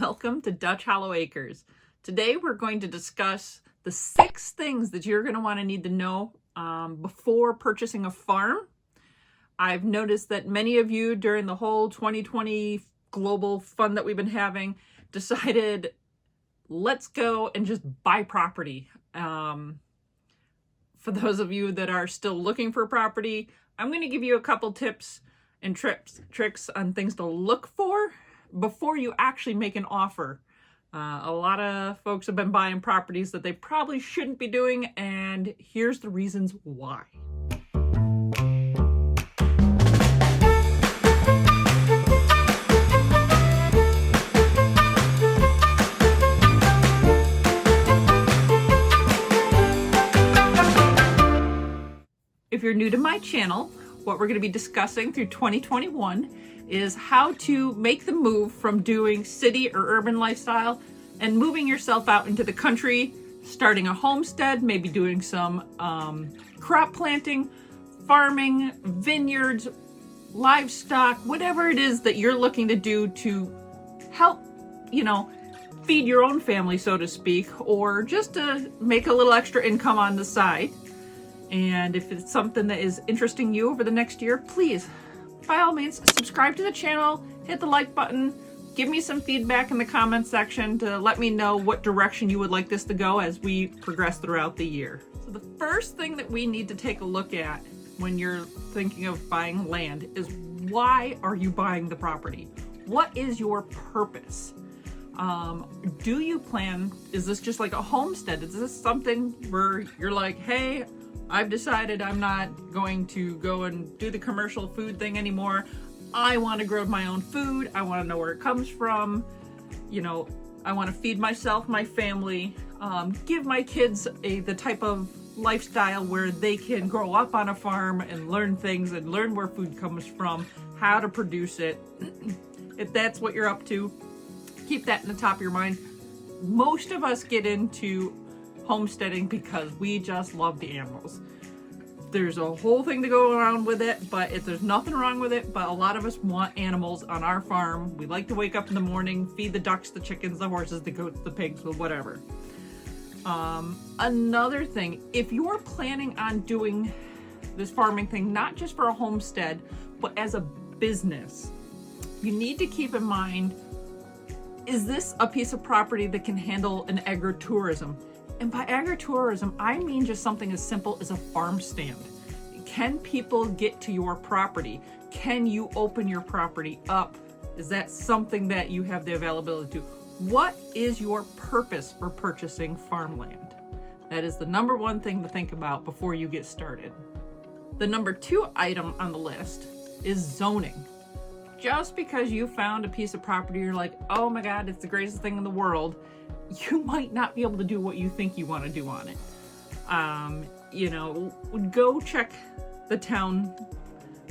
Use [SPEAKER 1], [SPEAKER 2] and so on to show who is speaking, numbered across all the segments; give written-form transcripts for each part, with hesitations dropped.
[SPEAKER 1] Welcome to Dutch Hollow Acres. Today we're going to discuss the 6 things that you're going to want to need to know before purchasing a farm. I've noticed that many of you during the whole 2020 global fun that we've been having decided, let's go and just buy property. For those of you that are still looking for property, I'm going to give you a couple tips and tricks on things to look for before you actually make an offer. A lot of folks have been buying properties that they probably shouldn't be doing, and here's the reasons why. If you're new to my channel, what we're going to be discussing through 2021 is how to make the move from doing city or urban lifestyle and moving yourself out into the country, starting a homestead, maybe doing some crop planting, farming, vineyards, livestock, whatever it is that you're looking to do to help, feed your own family, so to speak, or just to make a little extra income on the side. And if it's something that is interesting you over the next year, please, by all means, subscribe to the channel, hit the like button, give me some feedback in the comments section to let me know what direction you would like this to go as we progress throughout the year. So the first thing that we need to take a look at when you're thinking of buying land is, why are you buying the property? What is your purpose? Do you plan, is this just like a homestead? Is this something where you're like, hey, I've decided I'm not going to go and do the commercial food thing anymore. I want to grow my own food. I want to know where it comes from. I want to feed myself, my family, give my kids the type of lifestyle where they can grow up on a farm and learn things and learn where food comes from, how to produce it. If that's what you're up to, keep that in the top of your mind. Most of us get into homesteading because we just love the animals. There's a whole thing to go around with it, but there's nothing wrong with it, but a lot of us want animals on our farm. We like to wake up in the morning, feed the ducks, the chickens, the horses, the goats, the pigs, whatever. Another thing, if you're planning on doing this farming thing, not just for a homestead, but as a business, you need to keep in mind, is this a piece of property that can handle an agro-tourism? And by agro-tourism, I mean just something as simple as a farm stand. Can people get to your property? Can you open your property up? Is that something that you have the availability to? What is your purpose for purchasing farmland? That is the number one thing to think about before you get started. The number 2 item on the list is zoning. Just because you found a piece of property, you're like, oh my God, it's the greatest thing in the world, you might not be able to do what you think you want to do on it. Go check the town.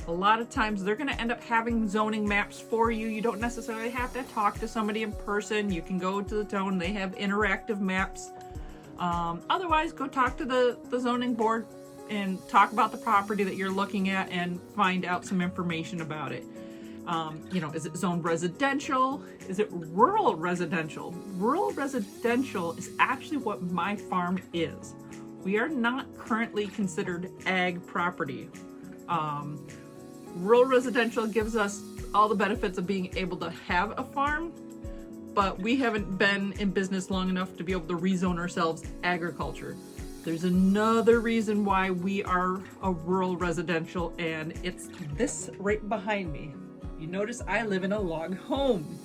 [SPEAKER 1] A lot of times they're going to end up having zoning maps for you. You don't necessarily have to talk to somebody in person. You can go to the town. They have interactive maps. Otherwise, go talk to the zoning board and talk about the property that you're looking at and find out some information about it. Is it zoned residential? Is it rural residential? Rural residential is actually what my farm is. We are not currently considered ag property. Rural residential gives us all the benefits of being able to have a farm, but we haven't been in business long enough to be able to rezone ourselves agriculture. There's another reason why we are a rural residential, and it's this right behind me. You notice I live in a log home.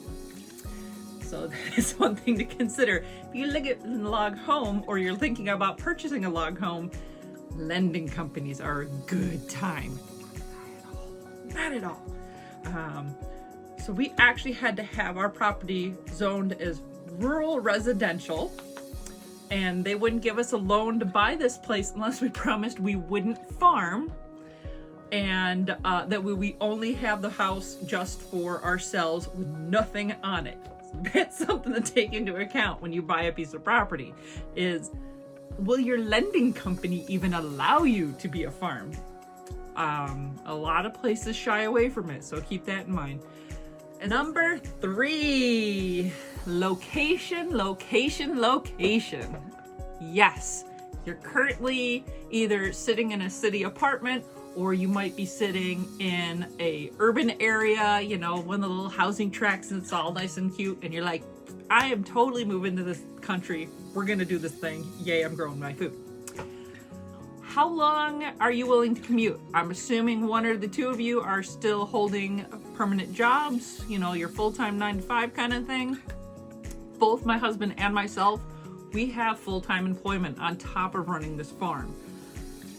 [SPEAKER 1] So that is one thing to consider. If you live in a log home, or you're thinking about purchasing a log home, lending companies are a good time. Not at all. So we actually had to have our property zoned as rural residential, and they wouldn't give us a loan to buy this place unless we promised we wouldn't farm, and that we only have the house just for ourselves with nothing on it. So that's something to take into account when you buy a piece of property, is will your lending company even allow you to be a farm? A lot of places shy away from it, so keep that in mind. And number 3, Location, location, location. Yes, you're currently either sitting in a city apartment, or you might be sitting in a urban area, you know, one of the little housing tracts, and it's all nice and cute, and you're like, I am totally moving to this country. We're gonna do this thing. Yay, I'm growing my food. How long are you willing to commute? I'm assuming one or the two of you are still holding permanent jobs, you know, your full-time 9-to-5 kind of thing. Both my husband and myself, we have full-time employment on top of running this farm.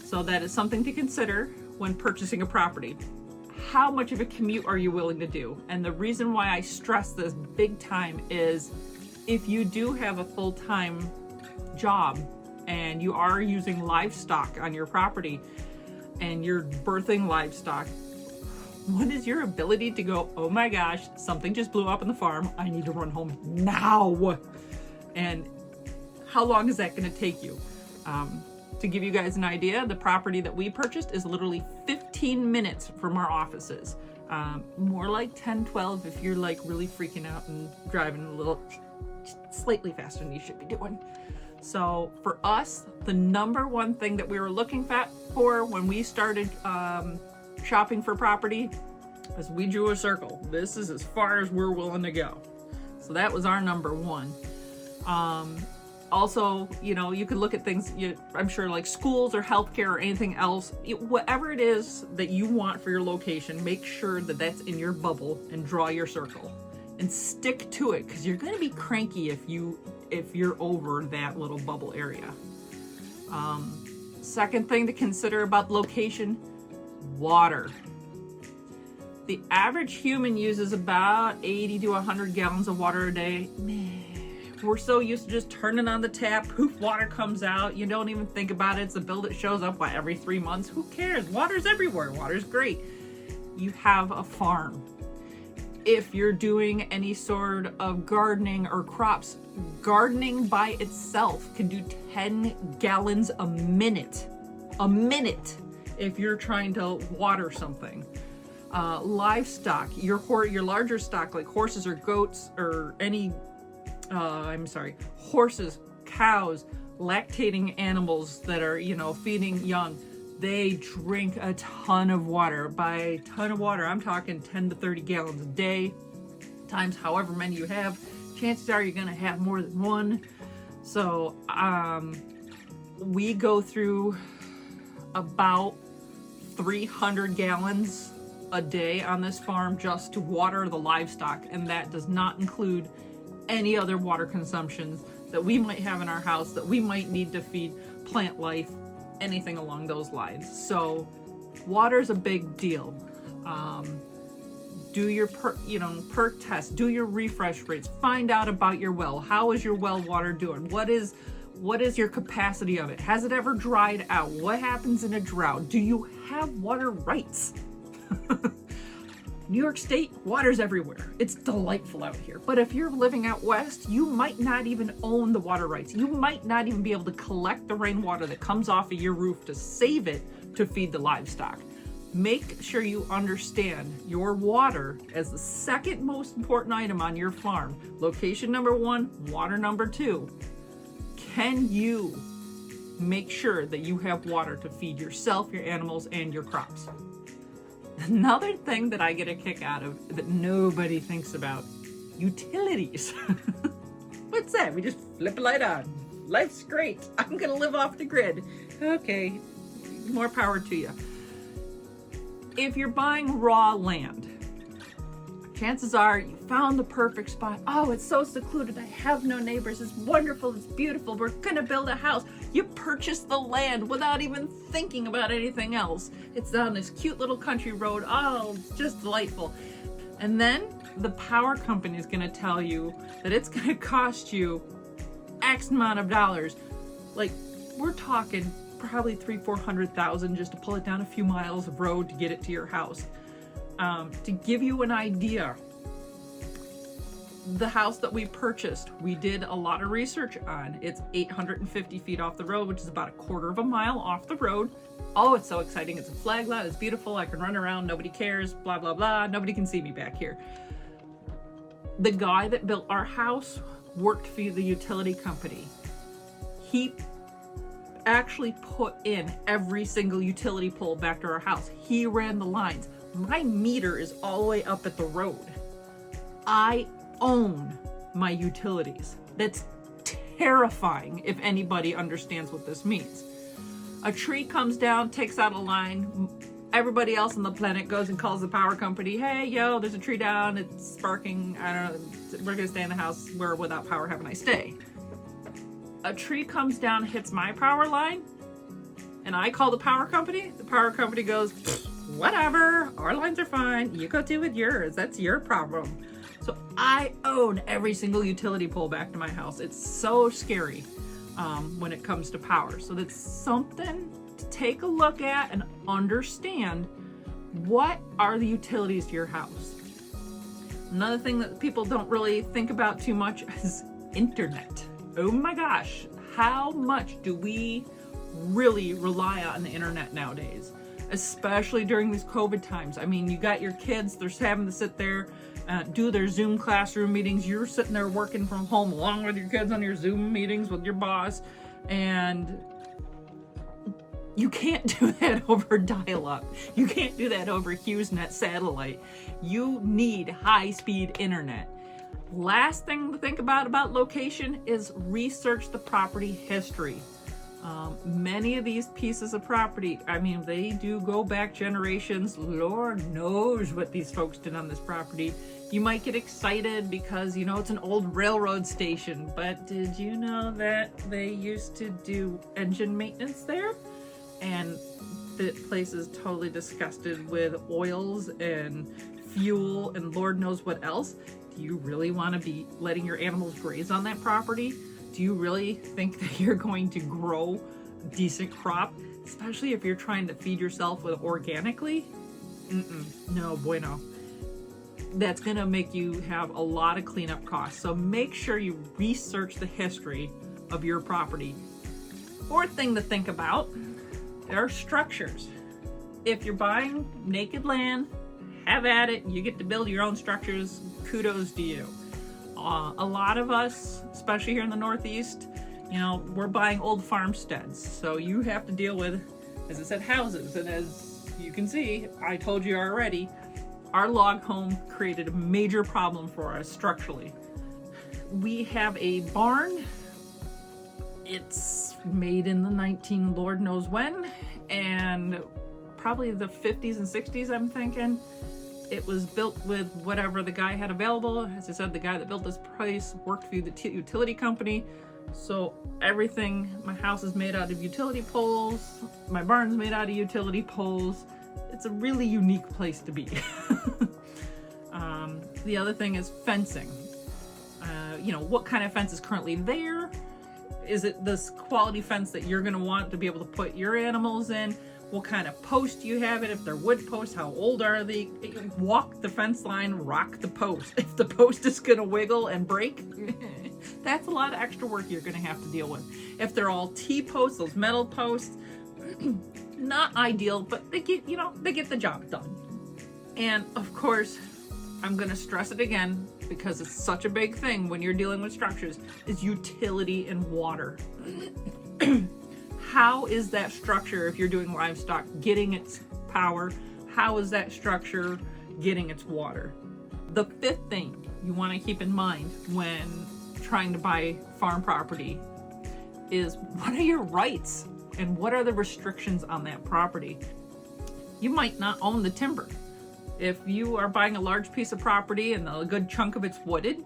[SPEAKER 1] So that is something to consider when purchasing a property. How much of a commute are you willing to do? And the reason why I stress this big time is if you do have a full-time job and you are using livestock on your property and you're birthing livestock, what is your ability to go, oh my gosh, something just blew up in the farm, I need to run home now? And how long is that going to take you? To give you guys an idea, the property that we purchased is literally 15 minutes from our offices. More like 10, 12 if you're like really freaking out and driving a little slightly faster than you should be doing. So for us, the number one thing that we were looking for when we started shopping for property is we drew a circle. This is as far as we're willing to go. So that was our number one. Also, you know, you could look at things, I'm sure, like schools or healthcare or anything else. Whatever it is that you want for your location, make sure that that's in your bubble and draw your circle and stick to it, because you're going to be cranky if you're over that little bubble area. Second thing to consider about location, water. The average human uses about 80 to 100 gallons of water a day. We're so used to just turning on the tap, poof, water comes out. You don't even think about it. It's a bill that shows up every 3 months. Who cares? Water's everywhere. Water's great. You have a farm. If you're doing any sort of gardening or crops, gardening by itself can do 10 gallons a minute. A minute if you're trying to water something. Livestock, your larger stock like horses or goats or any horses, cows, lactating animals that are, you know, feeding young, they drink a ton of water. By ton of water, I'm talking 10 to 30 gallons a day, times however many you have. Chances are you're going to have more than one. So we go through about 300 gallons a day on this farm just to water the livestock, and that does not include any other water consumptions that we might have in our house that we might need to feed plant life, anything along those lines. So water is a big deal. Do your perk test, do your refresh rates, find out about your well. How is your well water doing? What is your capacity of it? Has it ever dried out? What happens in a drought? Do you have water rights? New York State, water's everywhere. It's delightful out here. But if you're living out west, you might not even own the water rights. You might not even be able to collect the rainwater that comes off of your roof to save it to feed the livestock. Make sure you understand your water as the second most important item on your farm. Location number one, water number two. Can you make sure that you have water to feed yourself, your animals, and your crops? Another thing that I get a kick out of that nobody thinks about, utilities. What's that? We just flip a light on. Life's great. I'm gonna live off the grid. Okay, more power to you. If you're buying raw land, chances are you found the perfect spot. Oh, it's so secluded. I have no neighbors. It's wonderful. It's beautiful. We're gonna build a house. You purchase the land without even thinking about anything else. It's on this cute little country road. Oh, it's just delightful. And then the power company is gonna tell you that it's gonna cost you X amount of dollars. Like, we're talking probably $300,000-$400,000 just to pull it down a few miles of road to get it to your house. To give you an idea, the house that we purchased, we did a lot of research on. It's 850 feet off the road, which is about a quarter of a mile off the road. Oh, it's so exciting. It's a flag lot. It's beautiful. I can run around. Nobody cares. Blah, blah, blah. Nobody can see me back here. The guy that built our house worked for the utility company. He actually put in every single utility pole back to our house. He ran the lines. My meter is all the way up at the road. I own my utilities. That's terrifying if anybody understands what this means. A tree comes down, takes out a line. Everybody else on the planet goes and calls the power company. Hey, yo, there's a tree down. It's sparking. I don't know. We're going to stay in the house. We're without power. Have a nice day. A tree comes down, hits my power line, and I call the power company. The power company goes, whatever. Our lines are fine. You go do with yours. That's your problem. So I own every single utility pole back to my house. It's so scary when it comes to power. So that's something to take a look at and understand. What are the utilities to your house? Another thing that people don't really think about too much is internet. Oh my gosh, how much do we really rely on the internet nowadays? Especially during these COVID times. I mean, you got your kids, they're having to sit there, do their Zoom classroom meetings. You're sitting there working from home along with your kids on your Zoom meetings with your boss, and you can't do that over dial-up. You can't do that over HughesNet satellite. You need high-speed internet. Last thing to think about location is research the property history. Many of these pieces of property, I mean, they do go back generations. Lord knows what these folks did on this property. You might get excited because, you know, it's an old railroad station, but did you know that they used to do engine maintenance there? And the place is totally disgusted with oils and fuel and Lord knows what else. Do you really want to be letting your animals graze on that property? Do you really think that you're going to grow a decent crop, especially if you're trying to feed yourself with organically? No bueno. That's going to make you have a lot of cleanup costs. So make sure you research the history of your property. Fourth thing to think about are structures. If you're buying naked land, have at it. You get to build your own structures. Kudos to you. A lot of us, especially here in the Northeast, you know, we're buying old farmsteads. So you have to deal with, as I said, houses. And as you can see, I told you already, our log home created a major problem for us structurally. We have a barn. It's made in the Lord knows when, and probably the 50s and 60s, I'm thinking. It was built with whatever the guy had available. As I said, the guy that built this place worked for the utility company. So everything, my house is made out of utility poles. My barn's made out of utility poles. It's a really unique place to be. The other thing is fencing. You know, what kind of fence is currently there? Is it this quality fence that you're going to want to be able to put your animals in? What kind of post do you have it? If they're wood posts, how old are they? Walk the fence line, rock the post. If the post is going to wiggle and break, that's a lot of extra work you're going to have to deal with. If they're all T-posts, those metal posts, not ideal, but they get, you know, they get the job done. And of course, I'm going to stress it again because it's such a big thing when you're dealing with structures, is utility and water. How is that structure, if you're doing livestock, getting its power? How is that structure getting its water? The fifth thing you want to keep in mind when trying to buy farm property is, what are your rights and what are the restrictions on that property? You might not own the timber. If you are buying a large piece of property and a good chunk of it's wooded,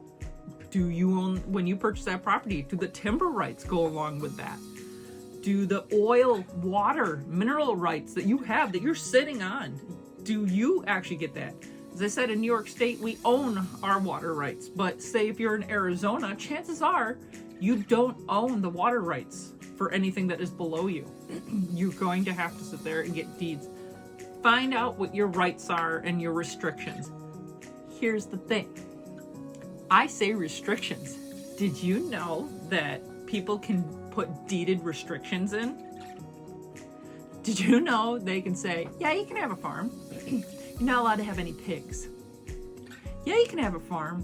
[SPEAKER 1] do you own, when you purchase that property, do the timber rights go along with that? Do the oil, water, mineral rights that you have, that you're sitting on, do you actually get that? As I said, in New York State, we own our water rights. But say if you're in Arizona, chances are you don't own the water rights for anything that is below you. You're going to have to sit there and get deeds. Find out what your rights are and your restrictions. Here's the thing. I say restrictions. Did you know that people can put deeded restrictions in? Did you know they can say, yeah, you can have a farm. You're not allowed to have any pigs. Yeah, you can have a farm.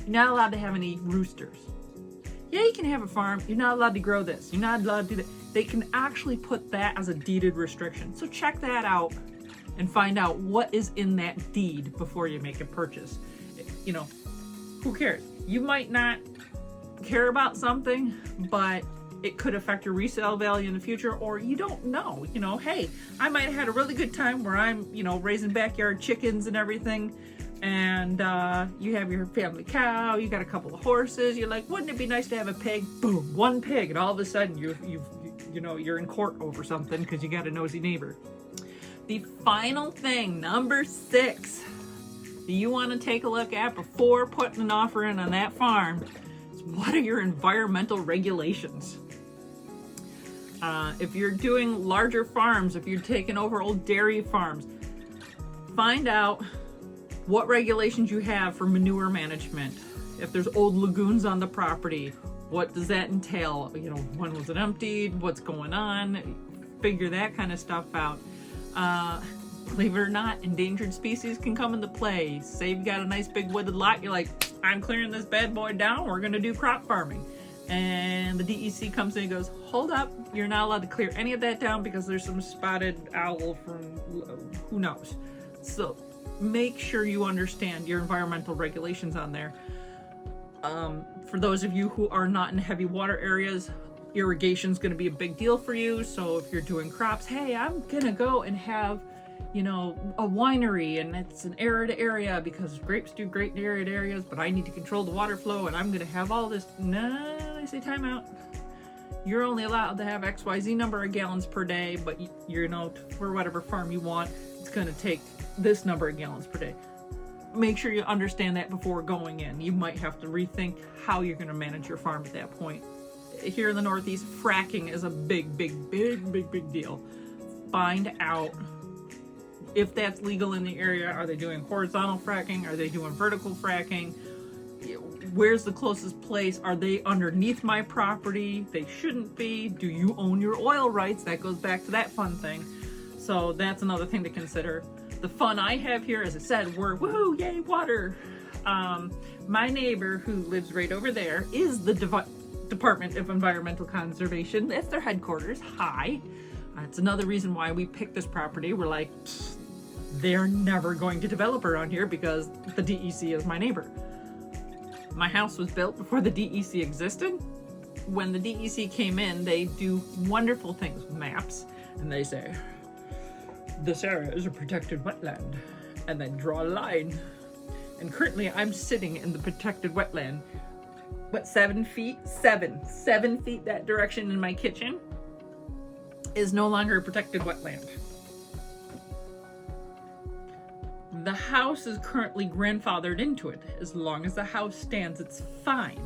[SPEAKER 1] You're not allowed to have any roosters. Yeah, you can have a farm. You're not allowed to grow this. You're not allowed to do that. They can actually put that as a deeded restriction. So check that out and find out what is in that deed before you make a purchase. You know, who cares? You might not care about something, but it could affect your resale value in the future, or you don't know. You know, hey, I might have had a really good time where I'm, you know, raising backyard chickens and everything, and you have your family cow, you got a couple of horses, you're like, wouldn't it be nice to have a pig? Boom, one pig, and all of a sudden you're in court over something because you got a nosy neighbor. The final thing, number 6, that you want to take a look at before putting an offer in on that farm is, what are your environmental regulations? If you're doing larger farms, if you're taking over old dairy farms, find out what regulations you have for manure management. If there's old lagoons on the property, what does that entail? You know, when was it emptied? What's going on? Figure that kind of stuff out. Believe it or not, endangered species can come into play. Say you've got a nice big wooded lot, you're like, I'm clearing this bad boy down, we're gonna do crop farming. And the DEC comes in and goes, hold up, you're not allowed to clear any of that down because there's some spotted owl from who knows. So make sure you understand your environmental regulations on there. For those of you who are not in heavy water areas, irrigation is going to be a big deal for you. So if you're doing crops, hey, I'm gonna go and have, you know, a winery, and it's an arid area because grapes do great in arid areas, but I need to control the water flow, and I'm gonna have all this. No, I say time out. You're only allowed to have XYZ number of gallons per day, but you know, for whatever farm you want, it's gonna take this number of gallons per day. Make sure you understand that before going in. You might have to rethink how you're gonna manage your farm at that point. Here in the Northeast, fracking is a big deal. Find out if that's legal in the area. Are they doing horizontal fracking? Are they doing vertical fracking? Where's the closest place? Are they underneath my property? They shouldn't be. Do you own your oil rights? That goes back to that fun thing. So that's another thing to consider. The fun I have here, as I said, we're woohoo, yay, water. My neighbor who lives right over there is the Department of Environmental Conservation. That's their headquarters. Hi. It's another reason why we picked this property. We're like, they're never going to develop around here because the DEC is my neighbor. My house was built before the DEC existed. When the DEC came in, they do wonderful things with maps, and they say, this area is a protected wetland, and then draw a line. And currently I'm sitting in the protected wetland. What, 7 feet? 7 feet that direction in my kitchen is no longer a protected wetland. The house is currently grandfathered into it. As long as the house stands, it's fine.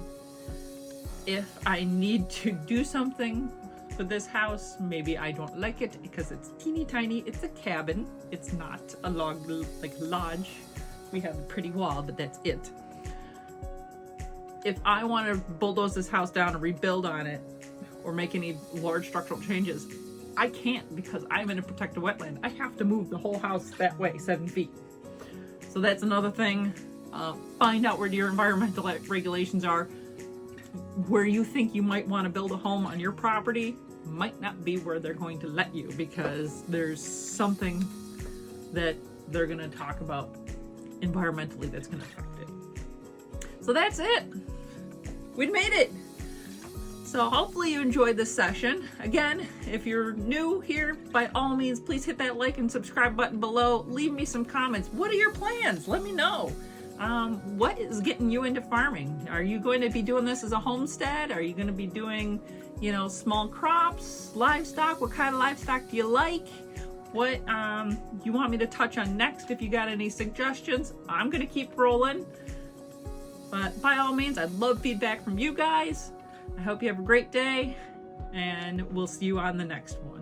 [SPEAKER 1] If I need to do something for this house, maybe I don't like it because it's teeny tiny. It's a cabin. It's not a log, like lodge. We have a pretty wall, but that's it. If I want to bulldoze this house down and rebuild on it or make any large structural changes, I can't because I'm in a protected wetland. I have to move the whole house that way, 7 feet. So that's another thing. Find out where your environmental regulations are. Where you think you might want to build a home on your property might not be where they're going to let you because there's something that they're going to talk about environmentally that's going to affect it. So that's it. We made it. So hopefully you enjoyed this session. Again, if you're new here, by all means, please hit that like and subscribe button below. Leave me some comments. What are your plans? Let me know. What is getting you into farming? Are you going to be doing this as a homestead? Are you going to be doing, you know, small crops, livestock? What kind of livestock do you like? What you want me to touch on next? If you got any suggestions, I'm going to keep rolling. But by all means, I'd love feedback from you guys. I hope you have a great day, and we'll see you on the next one.